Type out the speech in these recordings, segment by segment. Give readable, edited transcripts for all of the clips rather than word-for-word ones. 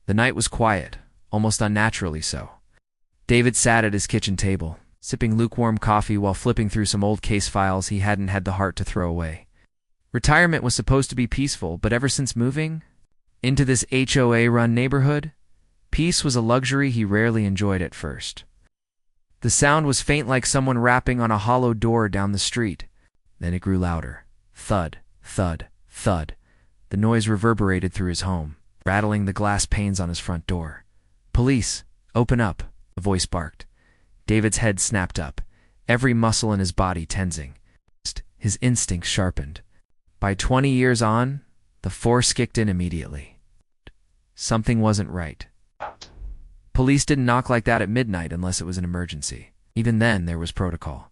The night was quiet, almost unnaturally so. David sat at his kitchen table, sipping lukewarm coffee while flipping through some old case files he hadn't had the heart to throw away. Retirement was supposed to be peaceful, but ever since moving into this HOA-run neighborhood, peace was a luxury he rarely enjoyed at first. The sound was faint, like someone rapping on a hollow door down the street. Then it grew louder. Thud, thud, thud. The noise reverberated through his home, rattling the glass panes on his front door. "Police, open up," a voice barked. David's head snapped up, every muscle in his body tensing. His instincts sharpened. By 20 years on, the force kicked in immediately. Something wasn't right. Police didn't knock like that at midnight unless it was an emergency. Even then, there was protocol.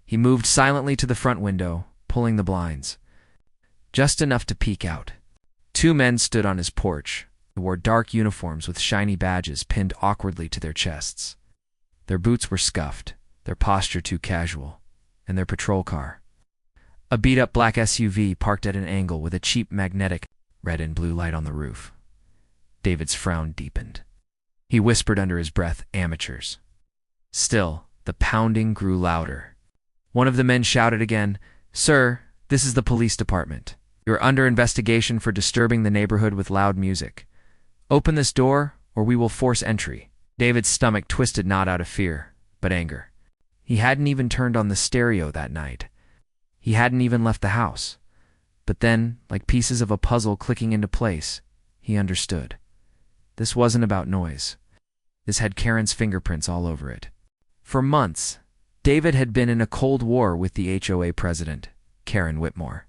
He moved silently to the front window, pulling the blinds, just enough to peek out. 2 men stood on his porch. They wore dark uniforms with shiny badges pinned awkwardly to their chests. Their boots were scuffed, their posture too casual, and their patrol car, a beat-up black SUV parked at an angle with a cheap magnetic red and blue light on the roof. David's frown deepened. He whispered under his breath, "Amateurs." Still, the pounding grew louder. One of the men shouted again, "Sir, this is the police department. You're under investigation for disturbing the neighborhood with loud music. Open this door, or we will force entry." David's stomach twisted, not out of fear, but anger. He hadn't even turned on the stereo that night. He hadn't even left the house. But then, like pieces of a puzzle clicking into place, he understood. This wasn't about noise. This had Karen's fingerprints all over it. For months, David had been in a cold war with the HOA president, Karen Whitmore.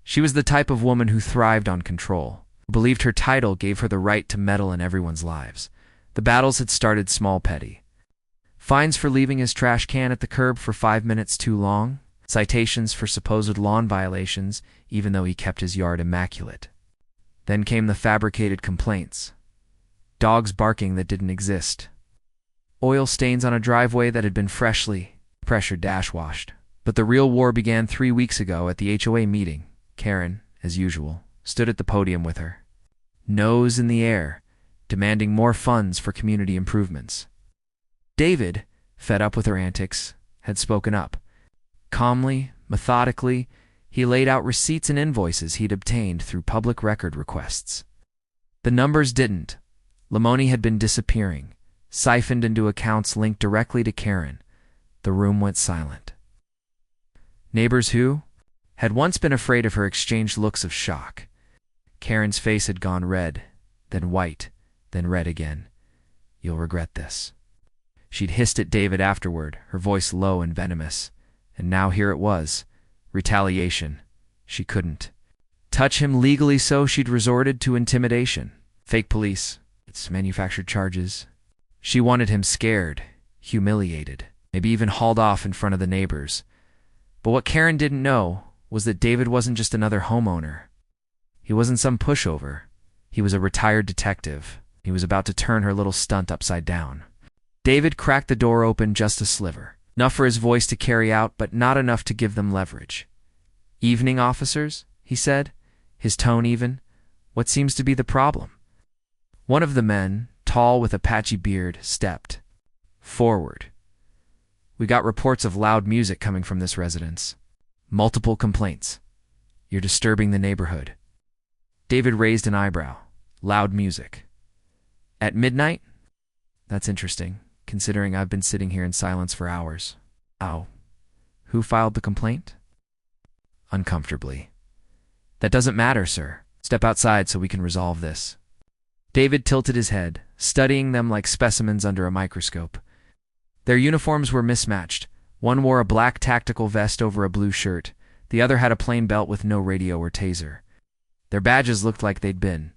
She was the type of woman who thrived on control, who believed her title gave her the right to meddle in everyone's lives. The battles had started small, petty. Fines for leaving his trash can at the curb for 5 minutes too long, citations for supposed lawn violations, even though he kept his yard immaculate. Then came the fabricated complaints. Dogs barking that didn't exist. Oil stains on a driveway that had been freshly pressure dash washed. But the real war began 3 weeks ago at the HOA meeting. Karen, as usual, stood at the podium with her nose in the air, demanding more funds for community improvements. David, fed up with her antics, had spoken up. Calmly, methodically, he laid out receipts and invoices he'd obtained through public record requests. The numbers didn't. Limoni had been disappearing, siphoned into accounts linked directly to Karen. The room went silent. Neighbors who had once been afraid of her exchanged looks of shock. Karen's face had gone red, then white, then red again. "You'll regret this." She'd hissed at David afterward, her voice low and venomous. And now here it was. Retaliation. She couldn't touch him legally, so she'd resorted to intimidation. Fake police. It's manufactured charges. She wanted him scared, humiliated, maybe even hauled off in front of the neighbors. But what Karen didn't know was that David wasn't just another homeowner. He wasn't some pushover. He was a retired detective. He was about to turn her little stunt upside down. David cracked the door open just a sliver. Enough for his voice to carry out, but not enough to give them leverage. "Evening, officers," he said, his tone even. "What seems to be the problem?" One of the men, tall with a patchy beard, stepped forward. "We got reports of loud music coming from this residence. Multiple complaints. You're disturbing the neighborhood." David raised an eyebrow. "Loud music. At midnight? That's interesting, considering I've been sitting here in silence for hours." "Oh. Who filed the complaint?" Uncomfortably. "That doesn't matter, sir. Step outside so we can resolve this." David tilted his head, studying them like specimens under a microscope. Their uniforms were mismatched. One wore a black tactical vest over a blue shirt. The other had a plain belt with no radio or taser. Their badges looked like they'd been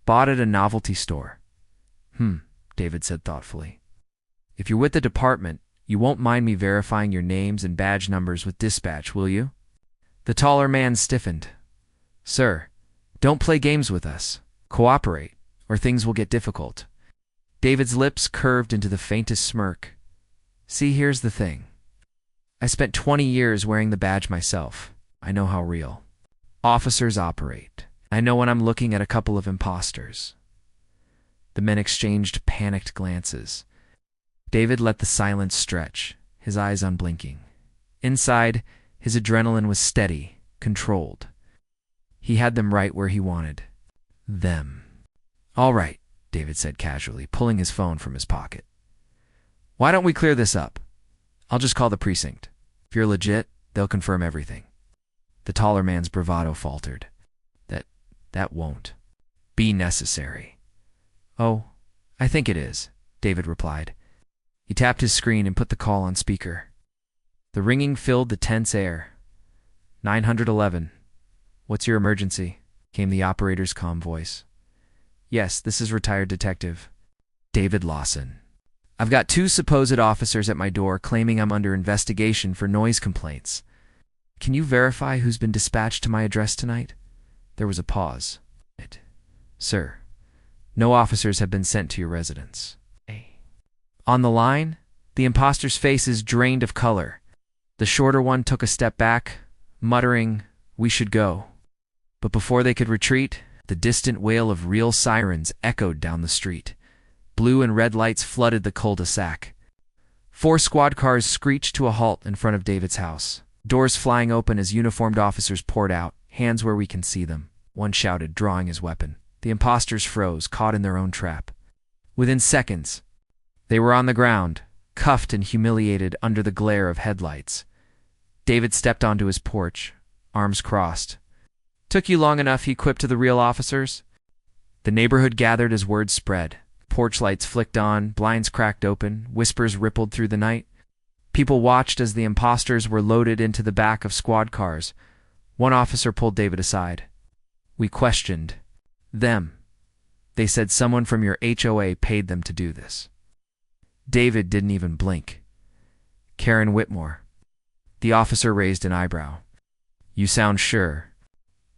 bought at a novelty store. David said thoughtfully. "If you're with the department, you won't mind me verifying your names and badge numbers with dispatch, will you?" The taller man stiffened. "Sir, don't play games with us. Cooperate, or things will get difficult." David's lips curved into the faintest smirk. "See, here's the thing. I spent 20 years wearing the badge myself. I know how real officers operate. I know when I'm looking at a couple of imposters. The men exchanged panicked glances. David let the silence stretch, his eyes unblinking. Inside, his adrenaline was steady, controlled. He had them right where he wanted them. "All right," David said casually, pulling his phone from his pocket. "Why don't we clear this up? I'll just call the precinct. If you're legit, they'll confirm everything." The taller man's bravado faltered. That won't be necessary." "Oh, I think it is," David replied. He tapped his screen and put the call on speaker. The ringing filled the tense air. 911. "What's your emergency?" came the operator's calm voice. "Yes, this is retired detective David Lawson. I've got 2 supposed officers at my door claiming I'm under investigation for noise complaints. Can you verify who's been dispatched to my address tonight?" There was a pause. "Sir, no officers have been sent to your residence." On the line, the imposter's faces drained of color. The shorter one took a step back, muttering, "We should go." But before they could retreat, the distant wail of real sirens echoed down the street. Blue and red lights flooded the cul-de-sac. 4 squad cars screeched to a halt in front of David's house, doors flying open as uniformed officers poured out. "Hands where we can see them," one shouted, drawing his weapon. The imposters froze, caught in their own trap. Within seconds, they were on the ground, cuffed and humiliated under the glare of headlights. David stepped onto his porch, arms crossed. "Took you long enough," he quipped to the real officers. The neighborhood gathered as word spread. Porch lights flicked on, blinds cracked open, whispers rippled through the night. People watched as the imposters were loaded into the back of squad cars. One officer pulled David aside. "We questioned them. They said someone from your HOA paid them to do this." David didn't even blink. "Karen Whitmore." The officer raised an eyebrow. "You sound sure."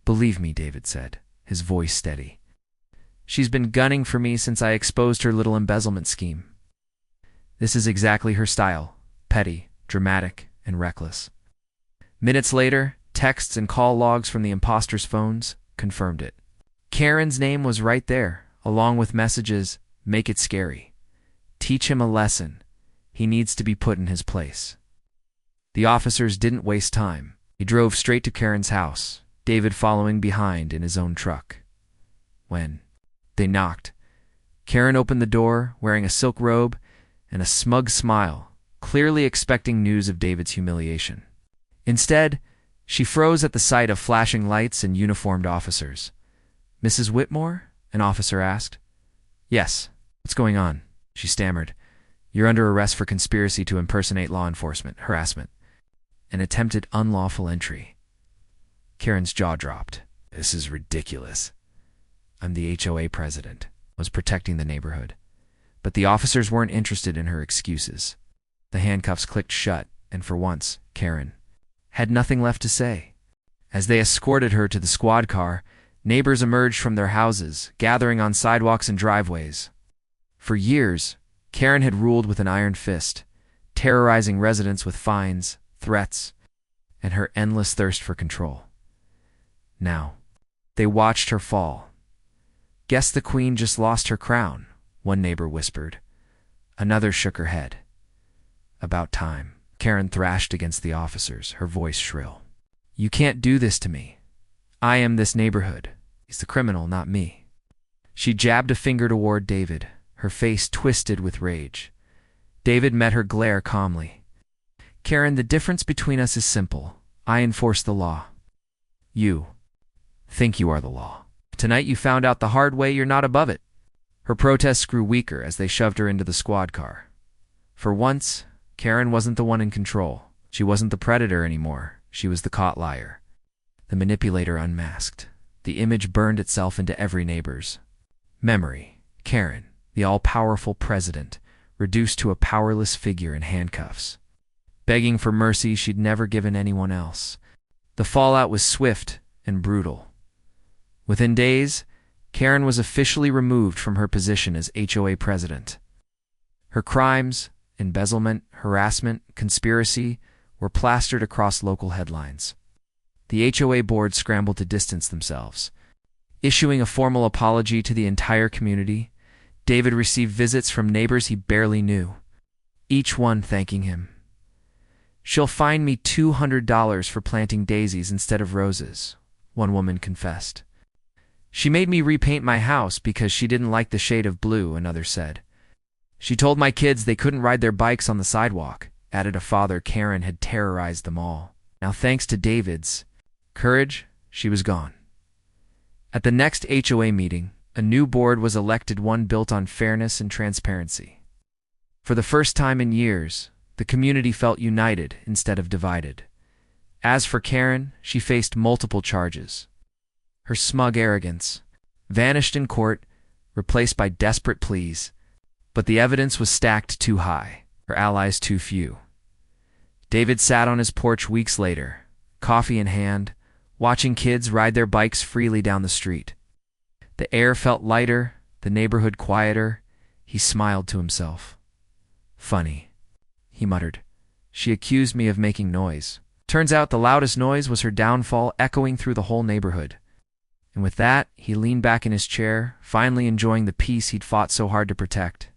"Believe me," David said, his voice steady. "She's been gunning for me since I exposed her little embezzlement scheme. This is exactly her style, petty, dramatic, and reckless." Minutes later, texts and call logs from the imposters' phones confirmed it. Karen's name was right there, along with messages, "Make it scary. Teach him a lesson. He needs to be put in his place." The officers didn't waste time. He drove straight to Karen's house, David following behind in his own truck. When they knocked, Karen opened the door, wearing a silk robe and a smug smile, clearly expecting news of David's humiliation. Instead, she froze at the sight of flashing lights and uniformed officers. "Mrs. Whitmore?" an officer asked. "Yes. What's going on?" she stammered. "You're under arrest for conspiracy to impersonate law enforcement, harassment, and attempted unlawful entry." Karen's jaw dropped. "This is ridiculous. I'm the HOA president," was protecting the neighborhood. But the officers weren't interested in her excuses. The handcuffs clicked shut, and for once, Karen had nothing left to say. As they escorted her to the squad car, neighbors emerged from their houses, gathering on sidewalks and driveways. For years, Karen had ruled with an iron fist, terrorizing residents with fines, threats, and her endless thirst for control. Now, they watched her fall. "Guess the queen just lost her crown," one neighbor whispered. Another shook her head. "About time." Karen thrashed against the officers, her voice shrill. "You can't do this to me. I am this neighborhood. He's the criminal, not me." She jabbed a finger toward David, her face twisted with rage. David met her glare calmly. "Karen, the difference between us is simple. I enforce the law. You think you are the law. Tonight you found out the hard way you're not above it." Her protests grew weaker as they shoved her into the squad car. For once, Karen wasn't the one in control. She wasn't the predator anymore. She was the caught liar. The manipulator unmasked. The image burned itself into every neighbor's memory. Karen, the all-powerful president, reduced to a powerless figure in handcuffs, begging for mercy she'd never given anyone else. The fallout was swift and brutal. Within days, Karen was officially removed from her position as HOA president. Her crimes, embezzlement, harassment, conspiracy, were plastered across local headlines. The HOA board scrambled to distance themselves. Issuing a formal apology to the entire community, David received visits from neighbors he barely knew, each one thanking him. "She'll fine me $200 for planting daisies instead of roses," one woman confessed. "She made me repaint my house because she didn't like the shade of blue," another said. "She told my kids they couldn't ride their bikes on the sidewalk," added a father. Karen had terrorized them all. Now, thanks to David's courage, she was gone. At the next HOA meeting, a new board was elected, one built on fairness and transparency. For the first time in years, the community felt united instead of divided. As for Karen, she faced multiple charges. Her smug arrogance vanished in court, replaced by desperate pleas. But the evidence was stacked too high, her allies too few. David sat on his porch weeks later, coffee in hand, watching kids ride their bikes freely down the street. The air felt lighter, the neighborhood quieter. He smiled to himself. "Funny," he muttered. "She accused me of making noise. Turns out the loudest noise was her downfall, echoing through the whole neighborhood." And with that, he leaned back in his chair, finally enjoying the peace he'd fought so hard to protect.